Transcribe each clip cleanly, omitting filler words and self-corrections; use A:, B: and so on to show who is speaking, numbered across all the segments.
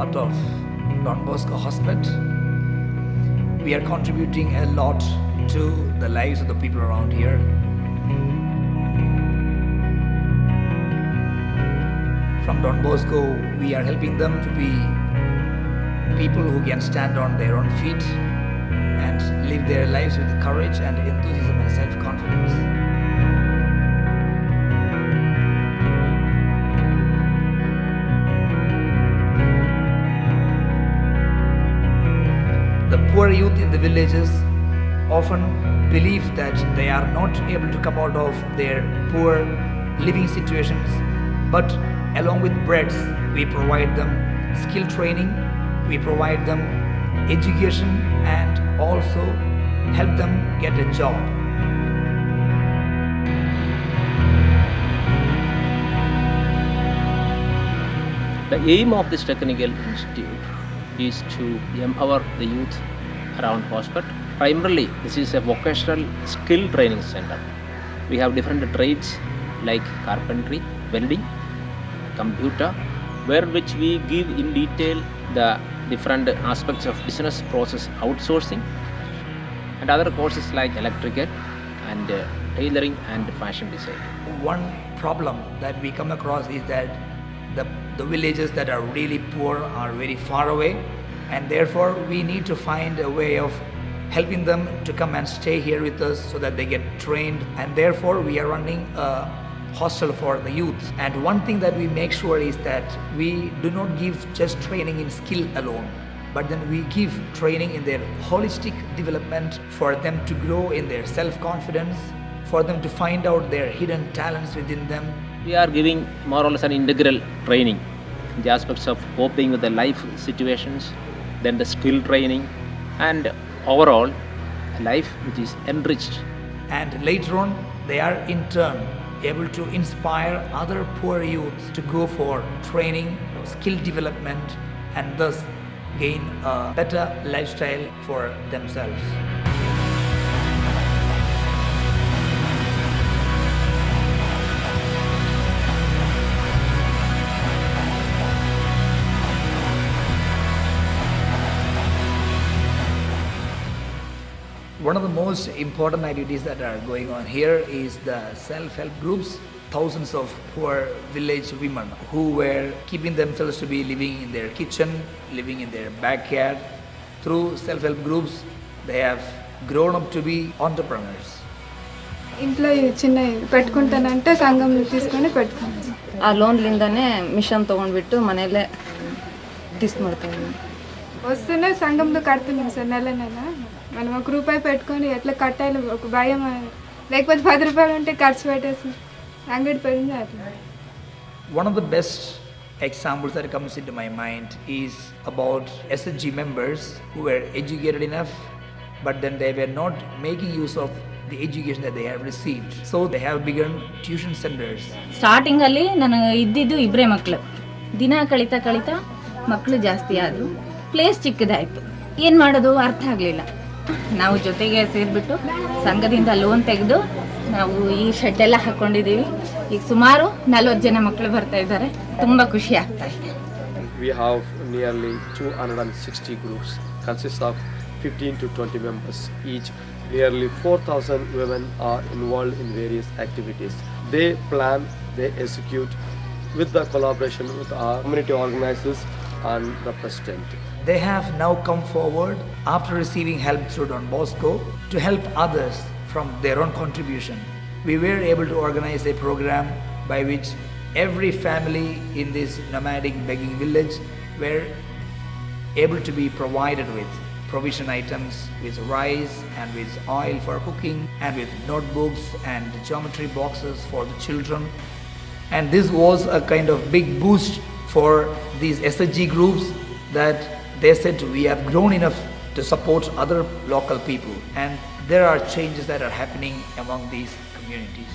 A: part of Don Bosco Hospet. We are contributing a lot to the lives of the people around here. From Don Bosco, we are helping them to be people who can stand on their own feet and live their lives with courage and enthusiasm and self-confidence. The poor youth in the villages often believe that they are not able to come out of their poor living situations, but along with breads, we provide them skill training, we provide them education, and also help them get a job.
B: The aim of this technical institute is to empower the youth around Hospet. Primarily, this is a vocational skill training center. We have different trades like carpentry, welding, computer, which we give in detail the different aspects of business process outsourcing, and other courses like electrical and tailoring and fashion design.
A: One problem that we come across is that the villages that are really poor are very far away, and therefore we need to find a way of helping them to come and stay here with us so that they get trained, and therefore we are running a hostel for the youth. And one thing that we make sure is that we do not give just training in skill alone, but then we give training in their holistic development for them to grow in their self-confidence, for them to find out their hidden talents within them.
B: We are giving more or less an integral training in the aspects of coping with the life situations, then the skill training, and overall a life which is enriched.
A: And later on, they are in turn able to inspire other poor youths to go for training, skill development, and thus gain a better lifestyle for themselves. One of the most important activities that are going on here is the self-help groups. Thousands of poor village women who were keeping themselves to be living in their kitchen, living in their backyard. Through self-help groups, they have grown up to be entrepreneurs.
C: ఇంట్లో చిన్న పెట్టుకుంటానంటే సంఘం తీసుకొని పెట్టుకుంటాను.
D: ಆ ಲೋನ್ಲಿಂದಾನೇ mission ತೊಗೊಂಡ್ಬಿಟ್ಟು ಮನೆಯಲ್ಲೇ తీసుకుని
C: వస్తూనే సంఘంలో కడుతున్నాం సార్ నెల మనం ₹1 పెట్టుకొని ఎట్లా కట్టాలి ఒక భయం, లేకపోతే ₹10 ఉంటే ఖర్చు పెట్టేసి అంగడి పెరిగింది అట్లా.
A: One of the best examples that comes into my mind is about SHG members who were educated enough, but then they were not making use of the education that they have received. So they have begun tuition centers.
D: Starting ಅಲ್ಲಿ ನಾನು ಇದ್ದಿದ್ದು ಇಬ್ಬರೇ ಮಕ್ಕಳು. ದಿನ ಕಳಿತಾ ಮಕ್ಕಳು ಜಾಸ್ತಿ ಆದರು, place ಚಿಕ್ಕದಾಯಿತು. ಏನು ಮಾಡೋದು ಅರ್ಥ ಆಗಲಿಲ್ಲ. ನಾವು ಜೊತೆಗೆ ಸೇರಿಬಿಟ್ಟು ಸಂಘದಿಂದ ಲೋನ್ ತೆಗೆದು ನಾವು ಈ ಶೆಡ್ ಎಲ್ಲ ಹಾಕ್ಕೊಂಡಿದ್ದೀವಿ. ಈಗ ಸುಮಾರು 40 ಜನ ಮಕ್ಕಳು ಬರ್ತಾ ಇದ್ದಾರೆ. ತುಂಬ ಖುಷಿ ಆಗ್ತಾ ಇದೆ.
E: We have nearly 260 groups, consist of 15 to 20 members each. Nearly 4,000 women are involved in various activities. They plan, they execute with the collaboration with our community organizers and the president.
A: They have now come forward after receiving help through Don Bosco to help others from their own contribution. We were able to organize a program by which every family in this nomadic begging village were able to be provided with provision items, with rice and with oil for cooking, and with notebooks and geometry boxes for the children. And this was a kind of big boost for these SHG groups, that they said we have grown enough to support other local people, and there are changes that are happening among these communities.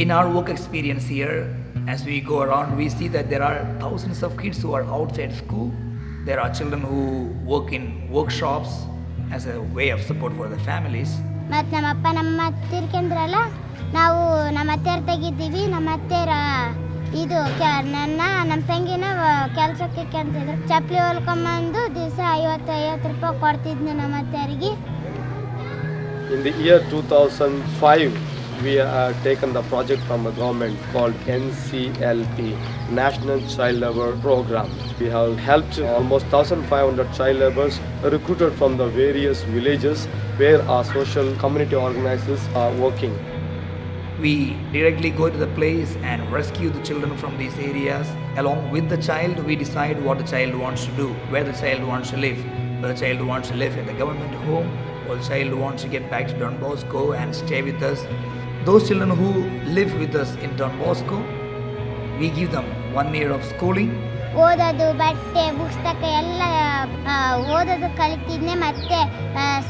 A: In our work experience here, As we go around, we see that there are thousands of kids who are outside school. There are children who work in workshops as a way of support for the families.
F: ಮತ್ತು ನಮ್ಮಪ್ಪ ನಮ್ಮ ತಿರ್ಕೊಂಡ್ರಲ್ಲ ನಾವು ನಮ್ಮ ಅತ್ತೆಯರ್ ತೆಗಿದ್ದೀವಿ. ನಮ್ಮ ಅತ್ತೆಯರ ಇದು ನಮ್ಮ ತಂಗಿನ ಕೆಲಸಕ್ಕೆ ಕೆಂತಿದ್ರು. ಚಪ್ಪಲಿ ಹೊಲ್ಕೊಂಬಂದು ದಿವಸ 50 ರೂಪಾಯಿ ಕೊಡ್ತಿದ್ನು ನಮ್ಮ ಅತ್ತೆಯರಿಗೆ.
E: In the year 2005, we have taken the project from the government called NCLP, National Child Labour Program. We have helped almost 1,500 child laborers recruited from the various villages where our social community organizers are working.
A: We directly go to the place and rescue the children from these areas. Along with the child, we decide what the child wants to do, where the child wants to live. Whether the child wants to live in the government home or the child wants to get back to Don Bosco and stay with us. Those children who live with us in Don Bosco, we give them 1 year of schooling.
F: ಓದೋದು ಬಟ್ಟೆ ಪುಸ್ತಕ ಎಲ್ಲ ಓದೋದು ಕಲಿತಿದ್ನೆ. ಮತ್ತೆ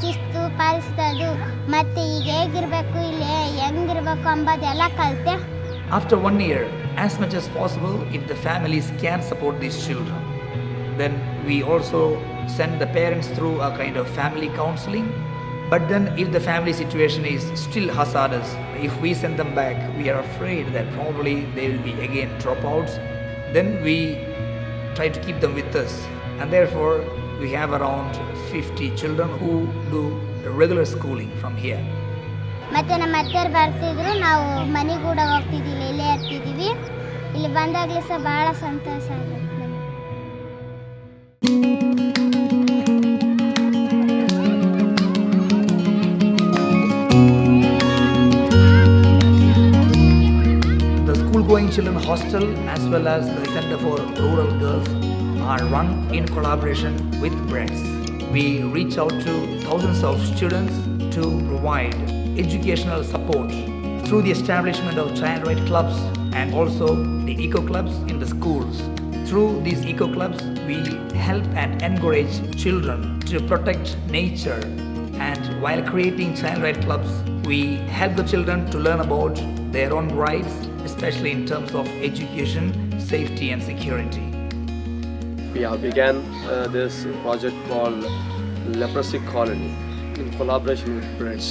F: ಶಿಸ್ತು ಪಾಲಿಸೋದು ಮತ್ತೆ ಈಗ ಹೇಗಿರಬೇಕು ಇಲ್ಲಿ ಹೆಂಗಿರ್ಬೇಕು ಅಂಬೋದೆಲ್ಲ ಕಲಿತೆ.
A: After 1 year, as much as possible, if the families can support these children, then we also send the parents through a kind of family counseling. But then if the family situation is still hazardous, if we send them back, we are afraid that probably they will be again dropouts. Then we try to keep them with us. And therefore, we have around 50 children who do regular schooling from here.
F: ಮತ್ತೆ ನಮ್ಮ ಅತ್ತೆಯರು ಬರ್ತಿದ್ರು, ನಾವು ಮನೆಗೆ ಕೂಡ ಹೋಗ್ತಿದ್ದಿಲ್ಲ, ಇಲ್ಲೇ ಇರ್ತಿದ್ದೀವಿ. ಇಲ್ಲಿ ಬಂದಾಗಲೇ ಸಹ ಭಾಳ ಸಂತೋಷ ಆಗುತ್ತೆ.
A: School-going children hostel as well as the Center for Rural Girls are run in collaboration with BREDS. We reach out to thousands of students to provide educational support through the establishment of child right clubs and also the eco clubs in the schools. Through these eco clubs, we help and encourage children to protect nature, and while creating child right clubs, we help the children to learn about their own rights, especially in terms of education, safety and security.
E: We have began this project called Leprosy Colony in collaboration with BREDS.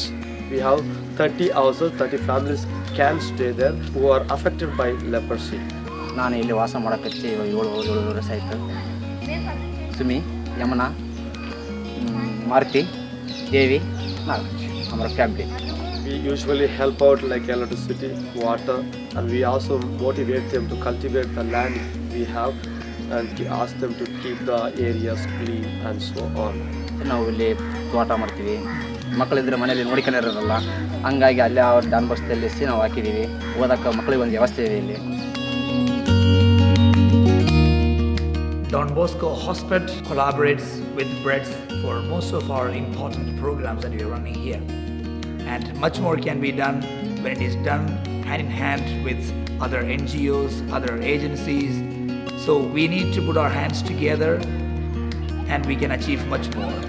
E: We have 30 houses, 30 families can stay there who are affected by leprosy.
G: ನಾನು ಇಲ್ಲಿ ವಾಸ ಮಾಡೋಕ್ಕಚ್ಚಿ 7 ವರ್ಷ ಆಯಿತು. ಸುಮಿ, ಯಮುನಾ, ಮಾರುತಿ, ದೇವಿ, our family.
E: We usually help out like electricity, water, and we also motivate them to cultivate the land we have and ask them to keep the areas clean and so on.
G: ನಾವು ಇಲ್ಲಿ ತೋಟ ಮಾಡ್ತೀವಿ. ಮಕ್ಕಳಿದ್ರೆ ಮನೇಲಿ ನೋಡ್ಕೊಂಡಿರೋರಲ್ಲ, ಹಂಗಾಗಿ ಅಲ್ಲೇ ಅವ್ರ Don ಬಸ್ದಲ್ಲಿ ನಾವು ಹಾಕಿದ್ದೀವಿ. ಓದಕ್ಕೆ ಮಕ್ಕಳಿಗೆ ಒಂದು ವ್ಯವಸ್ಥೆ ಇದೆ ಇಲ್ಲಿ.
A: Don Bosco Hospet collaborates with BREDS for most of our important programs that we are running here. And much more can be done when it is done hand in hand with other NGOs, other agencies. So we need to put our hands together and we can achieve much more.